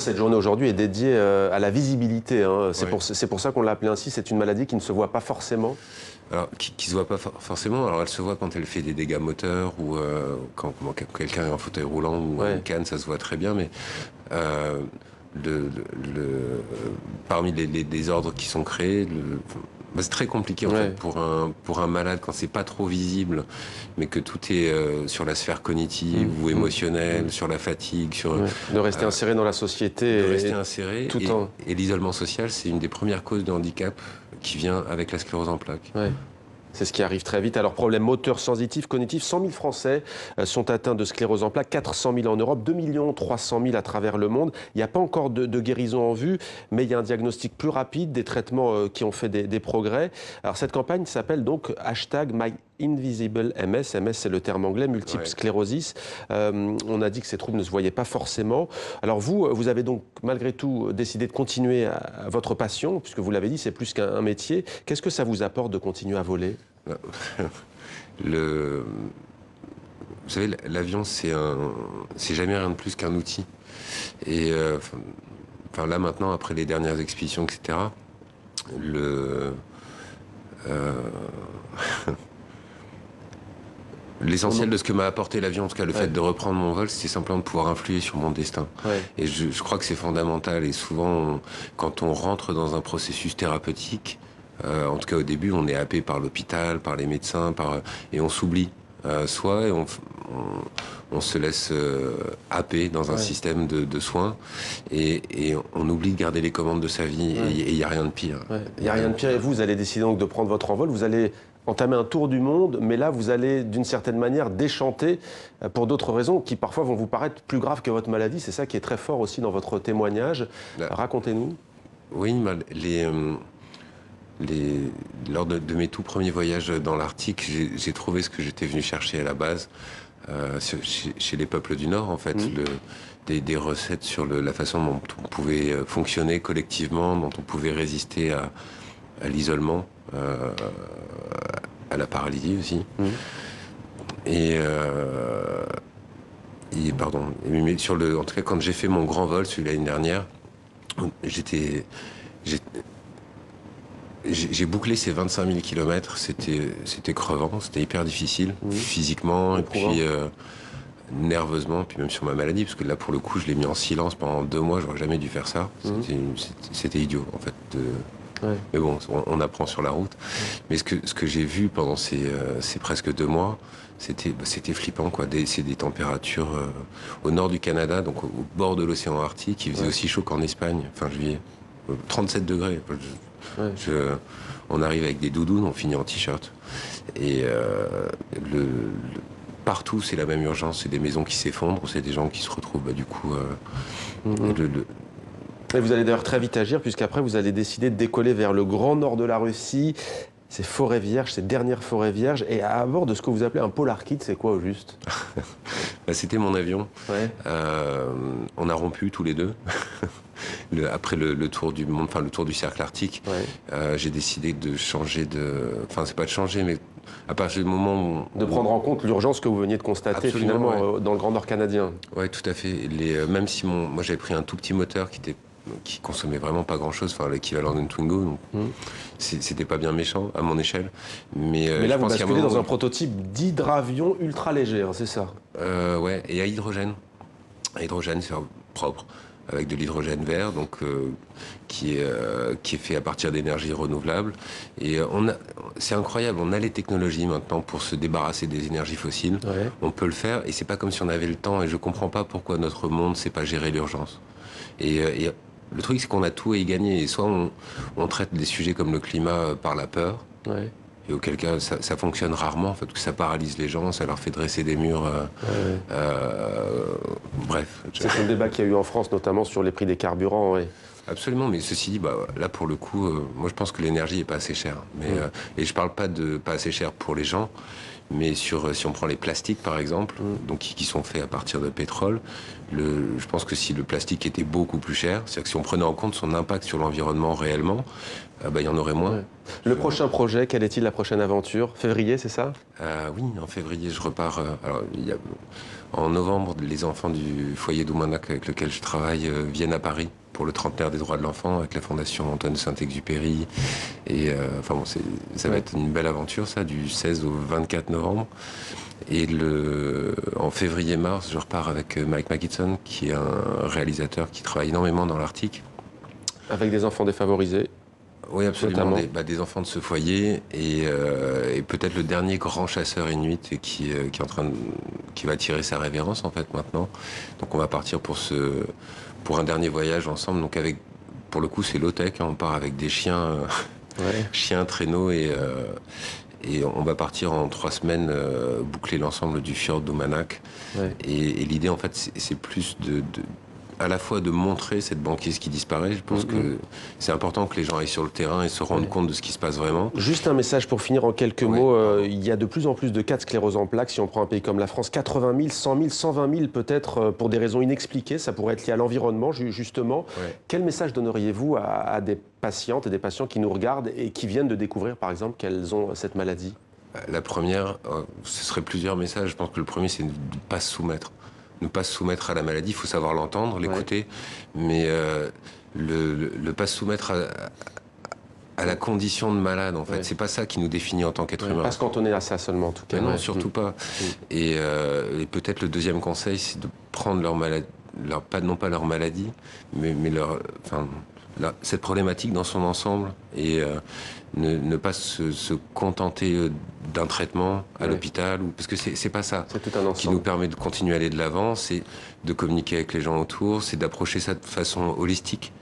Cette journée aujourd'hui est dédiée à la visibilité, hein. Ouais. C'est pour ça qu'on l'a appelée ainsi. C'est une maladie qui ne se voit pas forcément. Alors, qui se voit pas forcément. Alors, elle se voit quand elle fait des dégâts moteurs ou quand quelqu'un est en fauteuil roulant ou Ouais. en canne, ça se voit très bien. Mais euh, parmi les désordres qui sont créés, c'est très compliqué en Ouais. fait pour un malade quand c'est pas trop visible, mais que tout est sur la sphère cognitive ou émotionnelle, sur la fatigue, sur Ouais. De rester inséré dans la société. de rester inséré. Tout en... Et l'isolement social, c'est une des premières causes de handicap qui vient avec la sclérose en plaques. Ouais. C'est ce qui arrive très vite. Alors, problème moteur, sensitif, cognitif, 100 000 Français sont atteints de sclérose en plaques, 400 000 en Europe, 2 300 000 à travers le monde. Il n'y a pas encore de guérison en vue, mais il y a un diagnostic plus rapide, des traitements qui ont fait des progrès. Alors, cette campagne s'appelle donc #MyInvisibleMS. MS, c'est le terme anglais, multiple sclérosis. On a dit que ces troubles ne se voyaient pas forcément. Alors, vous avez donc malgré tout décidé de continuer à votre passion, puisque vous l'avez dit, c'est plus qu'un métier. Qu'est-ce que ça vous apporte de continuer à voler ? Vous savez, l'avion, c'est jamais rien de plus qu'un outil. Et là maintenant, après les dernières expéditions, etc., l'essentiel de ce que m'a apporté l'avion, en tout cas le fait de reprendre mon vol, c'était simplement de pouvoir influer sur mon destin. Ouais. Et je crois que c'est fondamental. Et souvent, quand on rentre dans un processus thérapeutique, en tout cas au début, on est happé par l'hôpital, par les médecins, et on s'oublie soi et on se laisse happer dans un système de soins et on oublie de garder les commandes de sa vie et il n'y a rien de pire. Il n'y a rien de pire. Et vous allez décider donc de prendre votre envol. Vous allez entamer un tour du monde, mais là, vous allez d'une certaine manière déchanter pour d'autres raisons qui parfois vont vous paraître plus graves que votre maladie. C'est ça qui est très fort aussi dans votre témoignage. Racontez-nous. Oui, lors de mes tout premiers voyages dans l'Arctique, j'ai trouvé ce que j'étais venu chercher à la base chez les peuples du Nord, en fait, des recettes sur la façon dont on pouvait fonctionner collectivement, dont on pouvait résister à l'isolement, à la paralysie aussi. Pardon, mais en tout cas, quand j'ai fait mon grand vol, celui de l'année dernière, j'ai bouclé ces 25 000 kilomètres, c'était crevant, c'était hyper difficile, physiquement, et puis nerveusement, puis même sur ma maladie, parce que là, pour le coup, je l'ai mis en silence pendant 2 mois, j'aurais jamais dû faire ça. C'était idiot, en fait. Mais bon, on apprend sur la route. Mais ce que j'ai vu pendant ces presque 2 mois, c'était flippant, quoi. C'est des températures au nord du Canada, donc au bord de l'océan Arctique, il faisait aussi chaud qu'en Espagne, fin juillet. 37 degrés. On arrive avec des doudounes, on finit en t-shirt. Et partout, c'est la même urgence. C'est des maisons qui s'effondrent, c'est des gens qui se retrouvent, du coup... Et vous allez d'ailleurs très vite agir, puisqu'après, vous allez décider de décoller vers le grand nord de la Russie, ces forêts vierges, ces dernières forêts vierges, et à bord de ce que vous appelez un Polar Kit, c'est quoi au juste? C'était mon avion. On a rompu tous les deux. Après le tour du monde, enfin le tour du cercle arctique, j'ai décidé de changer Enfin, c'est pas de changer, mais à partir du moment où... De prendre en compte l'urgence que vous veniez de constater. Absolument, finalement dans le Grand Nord canadien. Oui, tout à fait. Même si moi j'avais pris un tout petit moteur qui consommait vraiment pas grand-chose, enfin l'équivalent d'une Twingo, donc c'était pas bien méchant à mon échelle. Mais là, vous basculez dans un prototype d'hydravion ultra léger, hein, c'est ça? Ouais, et à hydrogène. À hydrogène, c'est propre, avec de l'hydrogène vert, donc qui est fait à partir d'énergie renouvelable. Et c'est incroyable, on a les technologies maintenant pour se débarrasser des énergies fossiles. On peut le faire, et c'est pas comme si on avait le temps. Et je comprends pas pourquoi notre monde sait pas gérer l'urgence. Et le truc, c'est qu'on a tout à y gagner. Et soit on traite des sujets comme le climat par la peur. Et auquel cas, ça fonctionne rarement, en fait, parce que ça paralyse les gens, ça leur fait dresser des murs. Bref. C'est le débat qu'il y a eu en France, notamment sur les prix des carburants. Absolument, mais ceci dit, là pour le coup, moi je pense que l'énergie n'est pas assez chère. Et je parle pas de pas assez cher pour les gens, mais si on prend les plastiques par exemple, donc qui sont faits à partir de pétrole, je pense que si le plastique était beaucoup plus cher, c'est-à-dire que si on prenait en compte son impact sur l'environnement réellement, il y en aurait moins. Ouais. Le prochain projet, quel est-il, la prochaine aventure? Février, c'est ça? Oui, en février, je repars. En novembre, les enfants du foyer d'Oumanac avec lequel je travaille viennent à Paris pour le trentenaire des droits de l'enfant avec la Fondation Antoine de Saint-Exupéry. Et ça va être une belle aventure, ça, du 16 au 24 novembre. Et en février-mars, je repars avec Mike Mackitson, qui est un réalisateur qui travaille énormément dans l'Arctique. Avec des enfants défavorisés? Oui, absolument. Des enfants de ce foyer et peut-être le dernier grand chasseur inuit qui va tirer sa révérence en fait maintenant. Donc on va partir pour un dernier voyage ensemble. Donc pour le coup c'est low-tech, hein. On part avec des chiens, chiens, traîneaux et on va partir en 3 semaines boucler l'ensemble du fjord d'Umanak. Ouais. Et l'idée en fait c'est plus à la fois de montrer cette banquise qui disparaît. Je pense que c'est important que les gens aillent sur le terrain et se rendent compte de ce qui se passe vraiment. Juste un message pour finir en quelques mots. Il y a de plus en plus de cas de sclérose en plaques. Si on prend un pays comme la France, 80 000, 100 000, 120 000 peut-être pour des raisons inexpliquées. Ça pourrait être lié à l'environnement, justement. Ouais. Quel message donneriez-vous à des patientes et des patients qui nous regardent et qui viennent de découvrir, par exemple, qu'elles ont cette maladie? La première, ce serait plusieurs messages. Je pense que le premier, c'est de ne pas se soumettre. Ne pas se soumettre à la maladie, il faut savoir l'entendre, l'écouter, mais le pas se soumettre à la condition de malade, en fait. C'est pas ça qui nous définit en tant qu'être humain. Pas se cantonner à ça seulement, en tout cas. Non, surtout pas. Et peut-être le deuxième conseil, c'est de prendre non pas leur maladie, mais cette problématique dans son ensemble et ne pas se contenter d'un traitement à l'hôpital, parce que c'est pas ça qui nous permet de continuer à aller de l'avant, c'est de communiquer avec les gens autour, c'est d'approcher ça de façon holistique,